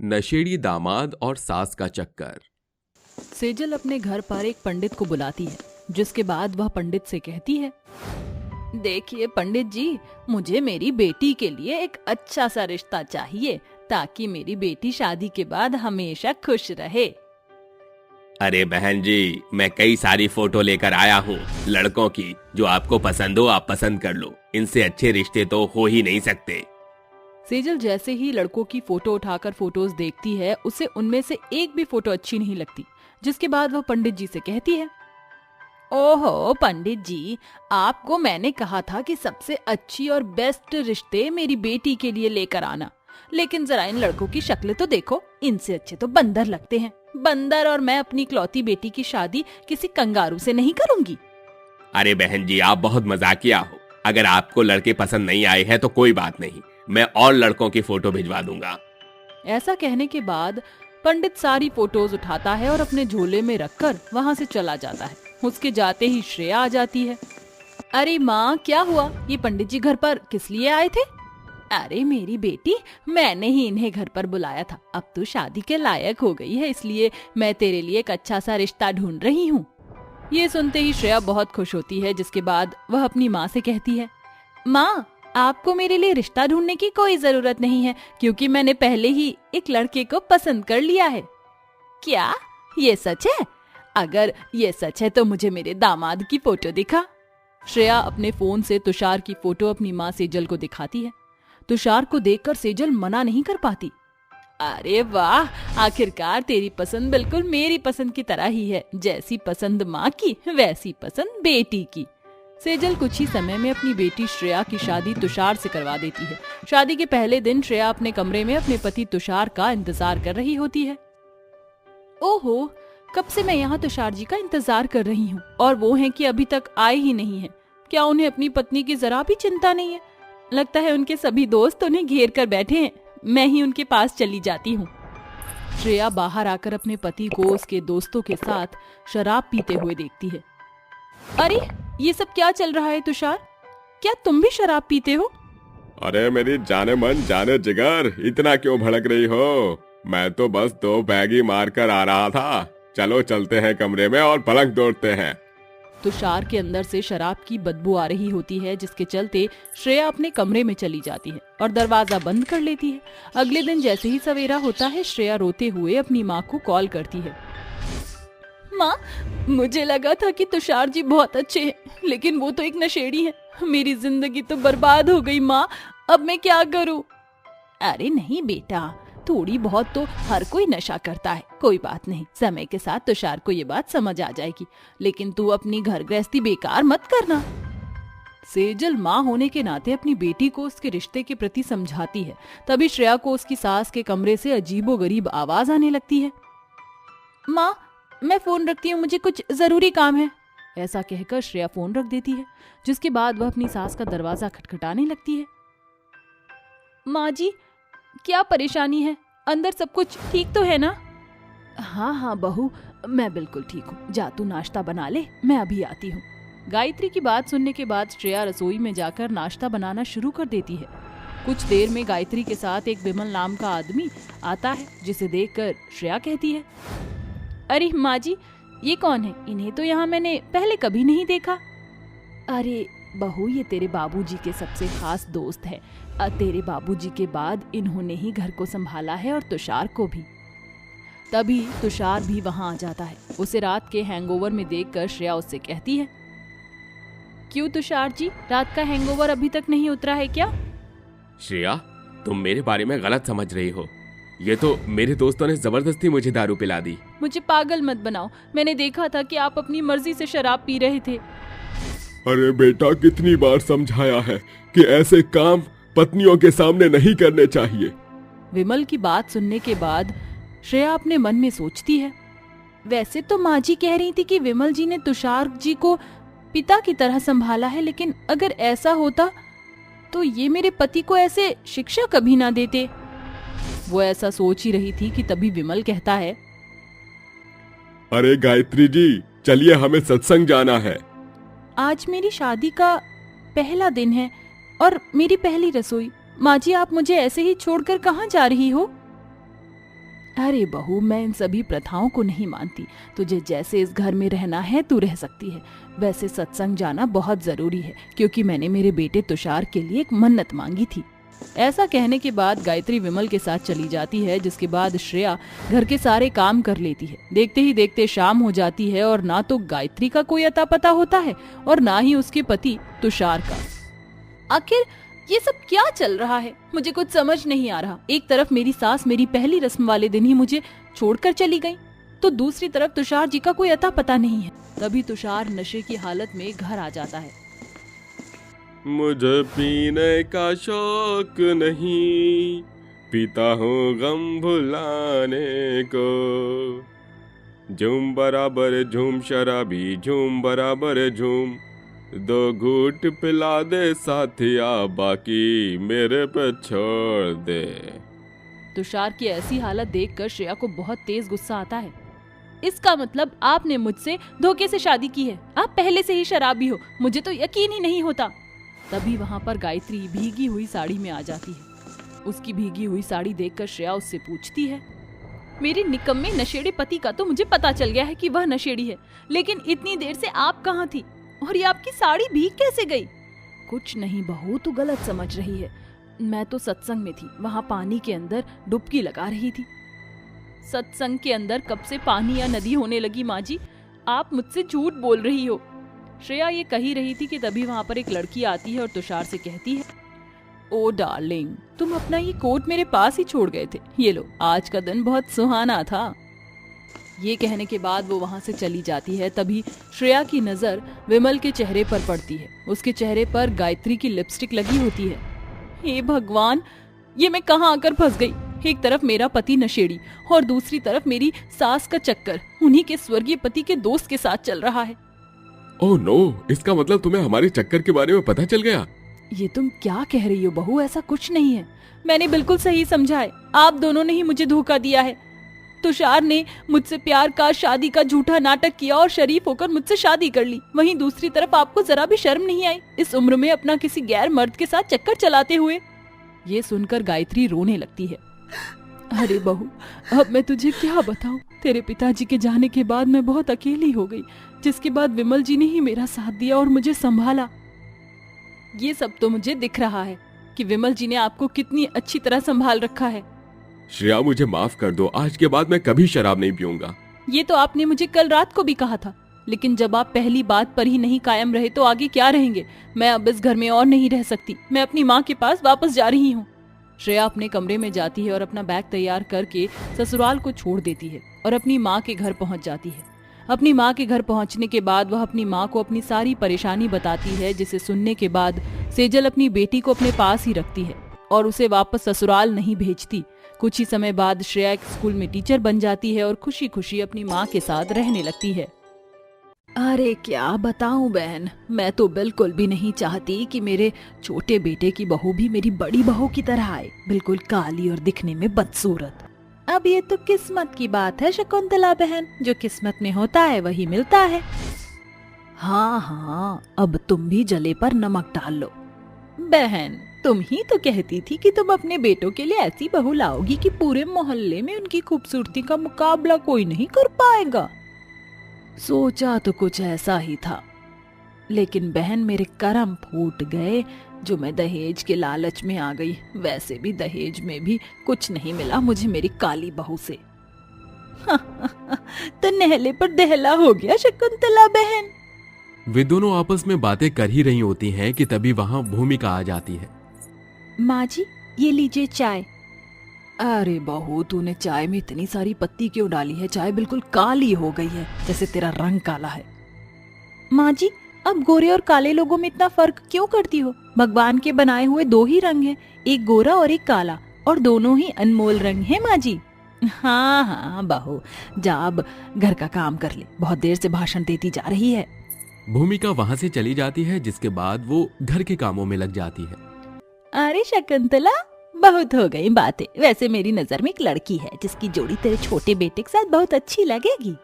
नशेड़ी दामाद और सास का चक्कर। सेजल अपने घर पर एक पंडित को बुलाती है, जिसके बाद वह पंडित से कहती है, देखिए पंडित जी, मुझे मेरी बेटी के लिए एक अच्छा सा रिश्ता चाहिए ताकि मेरी बेटी शादी के बाद हमेशा खुश रहे। अरे बहन जी, मैं कई सारी फोटो लेकर आया हूँ लड़कों की, जो आपको पसंद हो आप पसंद कर लो। इनसे अच्छे रिश्ते तो हो ही नहीं सकते। सेजल जैसे ही लड़कों की फोटो उठाकर फोटोज देखती है, उसे उनमें से एक भी फोटो अच्छी नहीं लगती, जिसके बाद वह पंडित जी से कहती है, ओहो पंडित जी, आपको मैंने कहा था कि सबसे अच्छी और बेस्ट रिश्ते मेरी बेटी के लिए लेकर आना, लेकिन जरा इन लड़कों की शक्ल तो देखो, इनसे अच्छे तो बंदर लगते हैं। बंदर और मैं अपनी इकलौती बेटी की शादी किसी कंगारू से नहीं करूंगी। अरे बहन जी, आप बहुत मजाकिया हो। अगर आपको लड़के पसंद नहीं आए हैं तो कोई बात नहीं, मैं और लड़कों की फोटो भिजवा दूंगा। ऐसा कहने के बाद पंडित सारी फोटोज उठाता है और अपने झोले में रखकर वहाँ से चला जाता है। उसके जाते ही श्रेया आ जाती है। अरे माँ, क्या हुआ? ये पंडित जी घर पर किस लिए आए थे? अरे मेरी बेटी, मैंने ही इन्हें घर पर बुलाया था। अब तू शादी के लायक हो गई है, इसलिए मैं तेरे लिए एक अच्छा सा रिश्ता ढूंढ रही हूँ। ये सुनते ही श्रेया बहुत खुश होती है, जिसके बाद वह अपनी माँ से कहती है, माँ, आपको मेरे लिए रिश्ता ढूंढने की कोई जरूरत नहीं है, क्योंकि मैंने पहले ही एक लड़के को पसंद कर लिया है। क्या ये सच है? अगर ये सच है तो मुझे मेरे दामाद की फोटो दिखा। श्रेया अपने फोन से तुषार की फोटो अपनी माँ सेजल को दिखाती है। तुषार को देखकर सेजल मना नहीं कर पाती। अरे वाह, आखिरकार तेरी पसंद बिल्कुल मेरी पसंद की तरह ही है। जैसी पसंद माँ की, वैसी पसंद बेटी की। सेजल कुछ ही समय में अपनी बेटी श्रेया की शादी तुषार से करवा देती है। शादी के पहले दिन श्रेया अपने कमरे में अपने पति तुषार का इंतजार कर रही होती है। ओहो, कब से मैं यहाँ तुषार जी का इंतजार कर रही हूँ और वो हैं कि अभी तक आए ही नहीं हैं। क्या उन्हें अपनी पत्नी की जरा भी चिंता नहीं है? लगता है उनके सभी दोस्त उन्हें घेर कर बैठे हैं। मैं ही उनके पास चली जाती हूँ। श्रेया बाहर आकर अपने पति को उसके दोस्तों के साथ शराब पीते हुए देखती है। अरे ये सब क्या चल रहा है तुषार? क्या तुम भी शराब पीते हो? अरे मेरी जाने मन जाने जिगर, इतना क्यों भड़क रही हो? मैं तो बस 2 बैगी मार कर आ रहा था। चलो चलते हैं कमरे में और पलंग तोड़ते हैं। तुषार के अंदर से शराब की बदबू आ रही होती है, जिसके चलते श्रेया अपने कमरे में चली जाती है और दरवाजा बंद कर लेती है। अगले दिन जैसे ही सवेरा होता है, श्रेया रोते हुए अपनी माँ को कॉल करती है। माँ, मुझे लगा था कि तुषार जी बहुत अच्छे हैं, लेकिन वो तो एक नशेड़ी है। मेरी जिंदगी तो बर्बाद हो गई माँ, अब मैं क्या करूँ? अरे नहीं बेटा, थोड़ी बहुत तो हर कोई नशा करता है, कोई बात नहीं, समय के साथ तुषार को ये बात समझ आ जाएगी। लेकिन तू अपनी घर गृहस्थी बेकार मत करना। सेजल माँ होने के नाते अपनी बेटी को उसके रिश्ते के प्रति समझाती है। तभी श्रेया को उसकी सास के कमरे से अजीबोगरीब आवाज आने लगती है। माँ, मैं फोन रखती हूँ, मुझे कुछ जरूरी काम है। ऐसा कहकर श्रेया फोन रख देती है, जिसके बाद वह अपनी सास का दरवाजा खटखटाने लगती है। माँ जी, क्या परेशानी है? अंदर सब कुछ ठीक तो है ना? हाँ हाँ बहू, मैं बिल्कुल ठीक हूँ। जा तू नाश्ता बना ले, मैं अभी आती हूँ। गायत्री की बात सुनने के बाद श्रेया रसोई में जाकर नाश्ता बनाना शुरू कर देती है। कुछ देर में गायत्री के साथ एक विमल नाम का आदमी आता है, जिसे देखकर श्रेया कहती है, अरे माँ जी, ये कौन है? इन्हें तो यहाँ मैंने पहले कभी नहीं देखा। अरे बहू, ये तेरे बाबूजी के सबसे खास दोस्त है। तेरे बाबूजी के बाद इन्होंने ही घर को संभाला है और तुषार को भी। तभी तुषार भी वहाँ आ जाता है। उसे रात के हैंगओवर में देखकर श्रेया उससे कहती है, क्यों तुषार जी, रात का हैंगओवर अभी तक नहीं उतरा है क्या? श्रेया, तुम मेरे बारे में गलत समझ रही हो। ये तो मेरे दोस्तों ने जबरदस्ती मुझे दारू पिला दी। मुझे पागल मत बनाओ, मैंने देखा था कि आप अपनी मर्जी से शराब पी रहे थे। अरे बेटा, कितनी बार समझाया है कि ऐसे काम पत्नियों के सामने नहीं करने चाहिए। विमल की बात सुनने के बाद श्रेया अपने मन में सोचती है, वैसे तो माँ जी कह रही थी कि विमल जी ने तुषार जी को पिता की तरह संभाला है, लेकिन अगर ऐसा होता तो ये मेरे पति को ऐसे शिक्षा कभी ना देते। वो ऐसा सोच ही रही थी कि तभी विमल कहता है, अरे गायत्री जी, चलिए हमें सत्संग जाना है। आज मेरी शादी का पहला दिन है और मेरी पहली रसोई। माँ जी, आप मुझे ऐसे ही छोड़कर कहाँ जा रही हो? अरे बहू, मैं इन सभी प्रथाओं को नहीं मानती। तुझे जैसे इस घर में रहना है तू रह सकती है। वैसे सत्संग जाना बहुत जरूरी है, क्योंकि मैंने मेरे बेटे तुषार के लिए एक मन्नत मांगी थी। ऐसा कहने के बाद गायत्री विमल के साथ चली जाती है, जिसके बाद श्रेया घर के सारे काम कर लेती है। देखते ही देखते शाम हो जाती है और ना तो गायत्री का कोई अता पता होता है और ना ही उसके पति तुषार का। आखिर ये सब क्या चल रहा है, मुझे कुछ समझ नहीं आ रहा। एक तरफ मेरी सास मेरी पहली रस्म वाले दिन ही मुझे छोड़कर चली गई, तो दूसरी तरफ तुषार जी का कोई अता पता नहीं है। तभी तुषार नशे की हालत में घर आ जाता है। मुझे पीने का शौक नहीं, पीता हूँ गम भुलाने को। झूम बराबर झूम शराबी, झूम बराबर झूम, दो घूट पिला दे साथिया, बाकी मेरे पे छोड़ दे। तुषार की ऐसी हालत देखकर श्रेया को बहुत तेज गुस्सा आता है। इसका मतलब आपने मुझसे धोखे से शादी की है, आप पहले से ही शराबी हो, मुझे तो यकीन ही नहीं होता। तभी वहाँ पर गायत्री भीगी हुई साड़ी में आ जाती है। उसकी भीगी हुई साड़ी देखकर श्रेया उससे पूछती है, मेरे निकम्मे नशेड़ी पति का तो मुझे पता चल गया है कि वह नशेड़ी है, लेकिन इतनी देर से आप कहाँ थी और ये आपकी साड़ी भीग कैसे गई? कुछ नहीं बहू, तू गलत समझ रही है। मैं तो सत्संग में थी, वहाँ पानी के अंदर डुबकी लगा रही थी। सत्संग के अंदर कब से पानी या नदी होने लगी माँ जी? आप मुझसे झूठ बोल रही हो। श्रेया ये कही रही थी कि तभी वहाँ पर एक लड़की आती है और तुषार से कहती है, ओ डार्लिंग, तुम अपना ये कोट मेरे पास ही छोड़ गए थे, ये लो, आज का दिन बहुत सुहाना था। ये कहने के बाद वो वहाँ से चली जाती है। तभी श्रेया की नजर विमल के चेहरे पर पड़ती है। उसके चेहरे पर गायत्री की लिपस्टिक लगी होती है। हे भगवान, ये मैं कहाँ आकर फंस गई। एक तरफ मेरा पति नशेड़ी और दूसरी तरफ मेरी सास का चक्कर उन्हीं के स्वर्गीय पति के दोस्त के साथ चल रहा है। ओह नो, इसका मतलब तुम्हें हमारे चक्कर के बारे में पता चल गया? ये तुम क्या कह रही हो बहू? ऐसा कुछ नहीं है, मैंने बिल्कुल सही समझा है। आप दोनों ने ही मुझे धोखा दिया है। तुषार ने मुझसे प्यार का, शादी का झूठा नाटक किया और शरीफ होकर मुझसे शादी कर ली। वहीं दूसरी तरफ आपको जरा भी शर्म नहीं आई इस उम्र में अपना किसी गैर मर्द के साथ चक्कर चलाते हुए। ये सुनकर गायत्री रोने लगती है। अरे बहू, अब मैं तुझे क्या बताऊं? तेरे पिताजी के जाने के बाद मैं बहुत अकेली हो गई, जिसके बाद विमल जी ने ही मेरा साथ दिया और मुझे संभाला। ये सब तो मुझे दिख रहा है कि विमल जी ने आपको कितनी अच्छी तरह संभाल रखा है। श्रेया, मुझे माफ कर दो, आज के बाद मैं कभी शराब नहीं पीऊंगा। ये तो आपने मुझे कल रात को भी कहा था, लेकिन जब आप पहली बात पर ही नहीं कायम रहे तो आगे क्या रहेंगे? मैं अब इस घर में और नहीं रह सकती, मैं अपनी माँ के पास वापस जा रही हूँ। श्रेया अपने कमरे में जाती है और अपना बैग तैयार करके ससुराल को छोड़ देती है और अपनी माँ के घर पहुँच जाती है। अपनी माँ के घर पहुँचने के बाद वह अपनी माँ को अपनी सारी परेशानी बताती है, जिसे सुनने के बाद सेजल अपनी बेटी को अपने पास ही रखती है और उसे वापस ससुराल नहीं भेजती। कुछ ही समय बाद श्रेया एक स्कूल में टीचर बन जाती है और खुशी खुशी अपनी माँ के साथ रहने लगती है। अरे क्या बताऊं बहन, मैं तो बिल्कुल भी नहीं चाहती कि मेरे छोटे बेटे की बहू भी मेरी बड़ी बहू की तरह आए, बिल्कुल काली और दिखने में बदसूरत। अब ये तो किस्मत की बात है शकुंतला बहन, जो किस्मत में होता है वही मिलता है। हाँ हाँ, अब तुम भी जले पर नमक डाल लो। बहन, तुम ही तो कहती थी कि तुम अपने बेटों के लिए ऐसी बहू लाओगी कि पूरे मोहल्ले में उनकी खूबसूरती का मुकाबला कोई नहीं कर पाएगा। सोचा तो कुछ ऐसा ही था, लेकिन बहन मेरे करम फूट गए जो मैं दहेज के लालच में आ गई। वैसे भी दहेज में भी कुछ नहीं मिला मुझे मेरी काली बहू से। तो नहले पर दहला हो गया शकुंतला बहन। वे दोनों आपस में बातें कर ही रही होती हैं कि तभी वहाँ भूमिका आ जाती है। माँ जी, ये लीजिए चाय। अरे बहू, तूने चाय में इतनी सारी पत्ती क्यों डाली है? चाय बिल्कुल काली हो गई है, जैसे तेरा रंग काला है। माँ जी, अब गोरे और काले लोगों में इतना फर्क क्यों करती हो? भगवान के बनाए हुए दो ही रंग हैं, एक गोरा और एक काला, और दोनों ही अनमोल रंग हैं माँ जी। हाँ हाँ बहू, जा अब घर का काम कर ले, बहुत देर से भाषण देती जा रही है। भूमिका वहाँ से चली जाती है, जिसके बाद वो घर के कामों में लग जाती है। अरे शकुंतला, बहुत हो गई बातें। वैसे मेरी नजर में एक लड़की है जिसकी जोड़ी तेरे छोटे बेटे के साथ बहुत अच्छी लगेगी।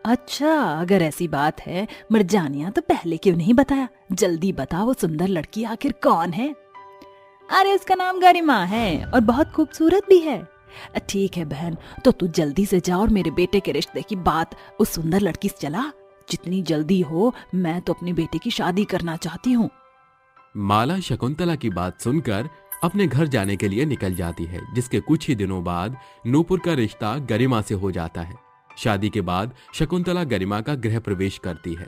अच्छा, अगर ऐसी बात है मर्जानिया, तो पहले क्यों नहीं बताया? जल्दी बता, वो सुंदर लड़की आखिर कौन है? अरे उसका नाम गरिमा है और बहुत खूबसूरत भी है। ठीक है बहन, तो तू जल्दी से जा और मेरे बेटे के रिश्ते की बात उस सुंदर लड़की से चला। जितनी जल्दी हो, मैं तो अपने बेटे की शादी करना चाहती हूँ। माला शकुंतला की बात सुनकर अपने घर जाने के लिए निकल जाती है, जिसके कुछ ही दिनों बाद नूपुर का रिश्ता गरिमा से हो जाता है। शादी के बाद शकुंतला गरिमा का गृह प्रवेश करती है।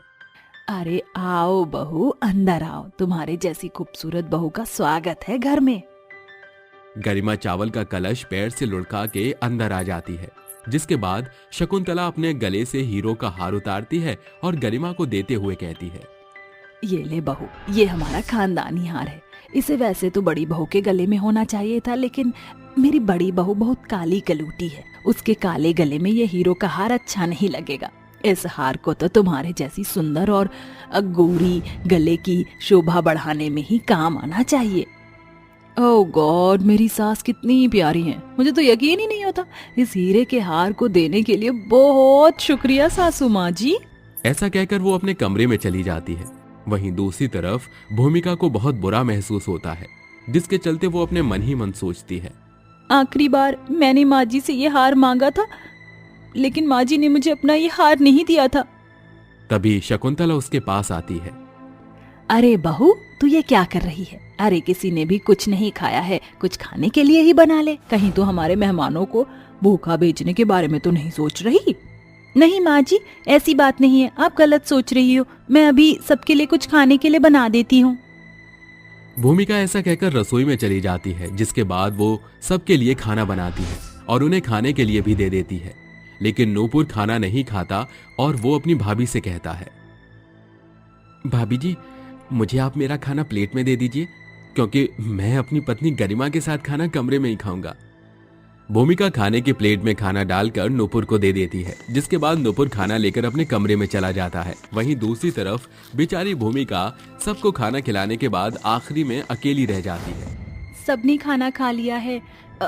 अरे आओ बहू, अंदर आओ, तुम्हारे जैसी खूबसूरत बहू का स्वागत है घर में। गरिमा चावल का कलश पैर से लुढ़का के अंदर आ जाती है, जिसके बाद शकुंतला अपने गले से हीरो का हार उतारती है और गरिमा को देते हुए कहती है, ये ले बहू, ये हमारा खानदानी हार है। इसे वैसे तो बड़ी बहू के गले में होना चाहिए था, लेकिन मेरी बड़ी बहू बहुत काली कलूटी है, उसके काले गले में ये हीरो का हार अच्छा नहीं लगेगा। इस हार को तो तुम्हारे जैसी सुंदर और गोरी गले की शोभा बढ़ाने में ही काम आना चाहिए। ओह गॉड, मेरी सास कितनी प्यारी हैं, मुझे तो यकीन ही नहीं होता। इस हीरे के हार को देने के लिए बहुत शुक्रिया सासू माँ जी। ऐसा कहकर वो अपने कमरे में चली जाती है। वहीं दूसरी तरफ भूमिका को बहुत बुरा महसूस होता है, जिसके चलते वो अपने मन ही मन सोचती है, आखिरी बार मैंने माँ जी से ये हार मांगा था, लेकिन माँ जी ने मुझे अपना ये हार नहीं दिया था। तभी शकुंतला उसके पास आती है। अरे बहू, तू ये क्या कर रही है? अरे किसी ने भी कुछ नहीं खाया है, कुछ खाने के लिए ही बना ले। कहीं तो हमारे मेहमानों को भूखा भेजने के बारे में तो नहीं सोच रही? नहीं माँ जी, ऐसी बात नहीं है, आप गलत सोच रही हो। मैं अभी सबके लिए कुछ खाने के लिए बना देती हूँ। भूमिका ऐसा कहकर रसोई में चली जाती है, जिसके बाद वो सबके लिए खाना बनाती है और उन्हें खाने के लिए भी दे देती है। लेकिन नूपुर खाना नहीं खाता और वो अपनी भाभी से कहता है, भाभी जी, मुझे आप मेरा खाना प्लेट में दे दीजिए, क्योंकि मैं अपनी पत्नी गरिमा के साथ खाना कमरे में ही खाऊंगा। भूमिका खाने की प्लेट में खाना डालकर नूपुर को दे देती है, जिसके बाद नूपुर खाना लेकर अपने कमरे में चला जाता है। वहीं दूसरी तरफ बेचारी भूमिका सबको खाना खिलाने के बाद आखिरी में अकेली रह जाती है। सबने खाना खा लिया है,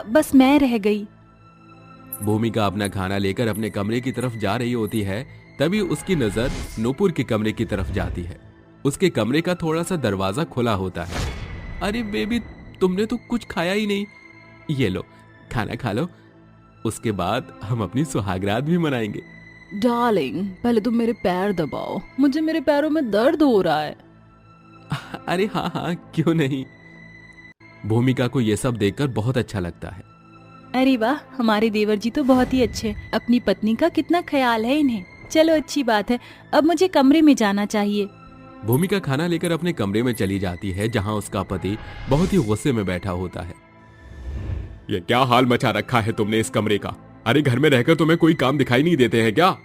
बस मैं रह गई। भूमिका अपना खाना लेकर अपने कमरे की तरफ जा रही होती है, तभी उसकी नजर नूपुर के कमरे की तरफ जाती है। उसके कमरे का थोड़ा सा दरवाजा खुला होता है। अरे बेबी, तुमने तो कुछ खाया ही नहीं, ये लो खाना खा लो, उसके बाद हम अपनी सुहागरात भी मनाएंगे। डार्लिंग, पहले तुम मेरे पैर दबाओ, मुझे मेरे पैरों में दर्द हो रहा है। अरे हाँ हाँ, क्यों नहीं। भूमिका को ये सब देखकर बहुत अच्छा लगता है। अरे वाह, हमारे देवर जी तो बहुत ही अच्छे, अपनी पत्नी का कितना ख्याल है इन्हें। चलो अच्छी बात है, अब मुझे कमरे में जाना चाहिए। भूमिका खाना लेकर अपने कमरे में चली जाती है, जहाँ उसका पति बहुत ही गुस्से में बैठा होता है। ये क्या हाल मचा रखा है तुमने इस कमरे का? अरे घर में रहकर तुम्हें कोई काम दिखाई नहीं देते हैं क्या?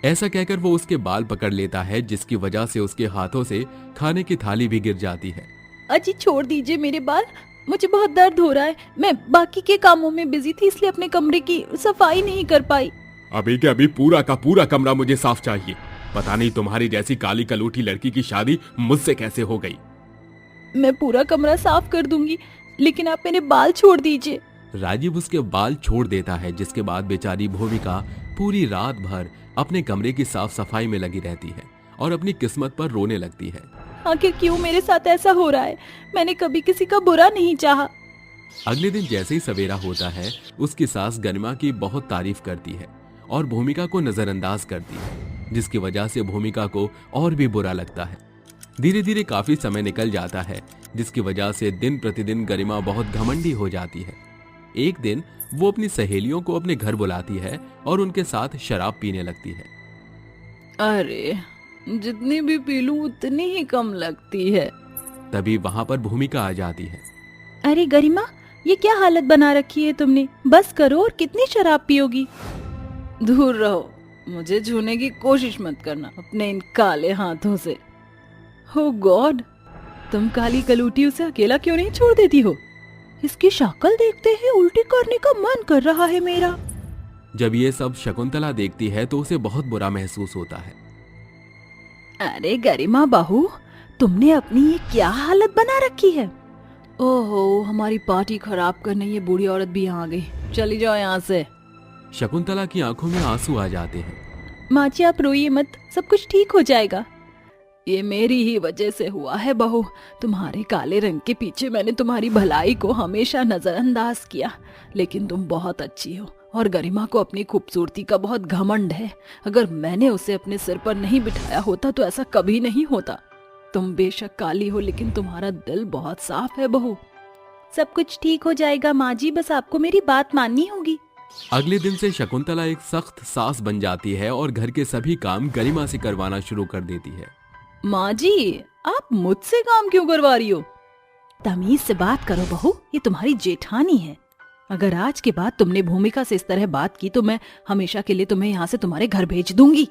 ऐसा कहकर वो उसके बाल पकड़ लेता है, जिसकी वजह से उसके हाथों से खाने की थाली भी गिर जाती है। अजी छोड़ दीजिए मेरे बाल, मुझे बहुत दर्द हो रहा है। मैं बाकी के कामों में बिजी थी, इसलिए अपने कमरे की सफाई नहीं कर पाई। अभी के अभी पूरा का पूरा कमरा मुझे साफ चाहिए। पता नहीं तुम्हारी जैसी काली कलूठी लड़की की शादी मुझसे कैसे हो गई। मैं पूरा कमरा साफ कर दूंगी, लेकिन आप मेरे बाल छोड़ दीजिए। राजीव उसके बाल छोड़ देता है, जिसके बाद बेचारी भूमिका पूरी रात भर अपने कमरे की साफ सफाई में लगी रहती है और अपनी किस्मत पर रोने लगती है। आखिर क्यों मेरे साथ ऐसा हो रहा है? मैंने कभी किसी का बुरा नहीं चाहा। अगले दिन जैसे ही सवेरा होता है, उसकी सास गरिमा की बहुत तारीफ करती है और भूमिका को नजरअंदाज करती है, जिसकी वजह से भूमिका को और भी बुरा लगता है। धीरे धीरे काफी समय निकल जाता है, जिसकी वजह से दिन प्रतिदिन गरिमा बहुत घमंडी हो जाती है। एक दिन वो अपनी सहेलियों को अपने घर बुलाती है और उनके साथ शराब पीने लगती है। अरे जितनी भी पी लूं उतनी ही कम लगती है। तभी वहां पर भूमिका आ जाती है। अरे गरिमा, ये क्या हालत बना रखी है तुमने? बस करो, और कितनी शराब पियोगी? दूर रहो, मुझे छूने की कोशिश मत करना अपने इन काले हाथों से। हो गॉड, तुम काली कलूटी उसे अकेला क्यों नहीं छोड़ देती हो? इसकी शक्ल देखते ही उल्टी करने का मन कर रहा है मेरा। जब ये सब शकुंतला देखती है तो उसे बहुत बुरा महसूस होता है। अरे गरिमा बहू, तुमने अपनी ये क्या हालत बना रखी है? ओहो, हमारी पार्टी खराब करने ये बूढ़ी औरत भी यहाँ आ गई। चली जाओ यहाँ से। शकुंतला की आंखों में आंसू आ जाते हैं। माँ जी आप रोइए मत, सब कुछ ठीक हो जाएगा। ये मेरी ही वजह से हुआ है बहू। तुम्हारे काले रंग के पीछे मैंने तुम्हारी भलाई को हमेशा नजरअंदाज किया, लेकिन तुम बहुत अच्छी हो और गरिमा को अपनी खूबसूरती का बहुत घमंड है। अगर मैंने उसे अपने सिर पर नहीं बिठाया होता तो ऐसा कभी नहीं होता। तुम बेशक काली हो, लेकिन तुम्हारा दिल बहुत साफ है बहू। सब कुछ ठीक हो जाएगा माँ जी, बस आपको मेरी बात माननी होगी। अगले दिन से शकुंतला एक सख्त सास बन जाती है और घर के सभी काम गरिमा से करवाना शुरू कर देती है। माँ जी, आप मुझसे काम क्यों करवा रही हो? तमीज से बात करो बहू, ये तुम्हारी जेठानी है। अगर आज के बाद तुमने भूमिका से इस तरह बात की तो मैं हमेशा के लिए तुम्हें यहाँ से तुम्हारे घर भेज दूंगी।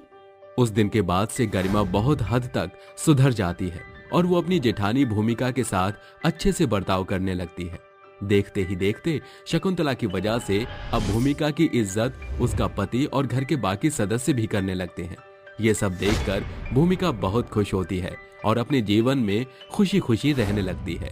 उस दिन के बाद से गरिमा बहुत हद तक सुधर जाती है और वो अपनी जेठानी भूमिका के साथ अच्छे से बर्ताव करने लगती है। देखते ही देखते शकुंतला की वजह से अब भूमिका की इज्जत उसका पति और घर के बाकी सदस्य भी करने लगते हैं। ये सब देखकर भूमिका बहुत खुश होती है और अपने जीवन में खुशी खुशी रहने लगती है।